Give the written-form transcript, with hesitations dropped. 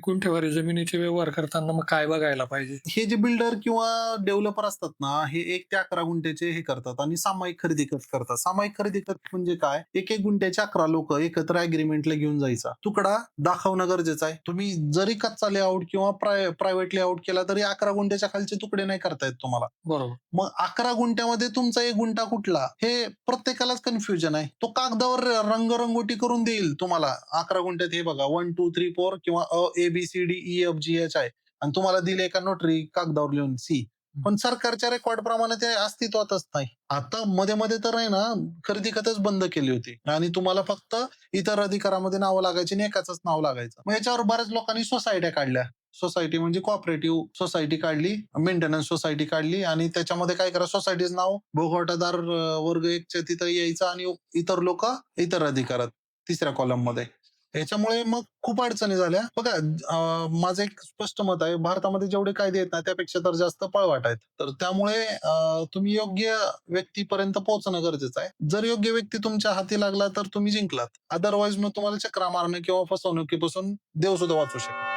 गुंठेवारी जमिनीचे व्यवहार करताना मग काय बघायला पाहिजे? हे जे बिल्डर किंवा डेव्हलपर असतात ना, हे 1 ते 11 गुंठ्याचे हे करतात आणि सामायिक खरेदी खत करतात. सामायिक खरेदी खत म्हणजे काय? 1-1 गुंठ्याचे 11 लोकं एकत्र अग्रीमेंटला घेऊन जायचा. तुकडा दाखवणं गरजेचं आहे. तुम्ही जरी कच्चा लेआउट किंवा प्रायव्हेट लेआउट केला तरी 11 गुंठ्याच्या खालचे तुकडे नाही करता येत तुम्हाला. बरोबर. मग 11 गुंठ्यामध्ये तुमचा 1 गुंठा कुठला? हे प्रत्येकालाच कन्फ्युजन आहे. तो कागदावर रंगरंगोटी करून देईल तुम्हाला. 11 गुंठ्यात हे बघा 1, 2, 3, 4 किंवा A, B, C, D, E, F, G, H आहे. आणि तुम्हाला दिले एका नोटरी कागदावर लिहून सी. हं. पण सरकारच्या रेकॉर्ड प्रमाणे ते अस्तित्वातच नाही. आता मध्ये-मध्ये तर आहे ना, खरेदी खतच बंद केली होती आणि तुम्हाला फक्त इतर अधिकारामध्ये नावं लागायची आणि एकाचंच नाव लागायचं. मग याच्यावर बऱ्याच लोकांनी सोसायट्या काढल्या. सोसायटी म्हणजे कोऑपरेटिव्ह सोसायटी काढली, मेंटेनन्स सोसायटी काढली आणि त्याच्यामध्ये काय करा सोसायटीचं नाव भोगवटादार वर्ग 1च्या तिथं यायचं आणि इतर लोकं इतर अधिकारात 3ऱ्या कॉलममध्ये. ह्याच्यामुळे मग खूप अडचणी झाल्या. बघा माझं एक स्पष्ट मत आहे, भारतामध्ये जेवढे कायदे आहेत ना, त्यापेक्षा तर जास्त पळवाट आहेत. तर त्यामुळे तुम्ही योग्य व्यक्तीपर्यंत पोहोचणं गरजेचं आहे. जर योग्य व्यक्ती तुमच्या हाती लागला, तर तुम्ही जिंकलात. अदरवाईज मग तुम्हाला चकरा मारणं किंवा फसवणुकीपासून देव सुद्धा वाचवू शकतो.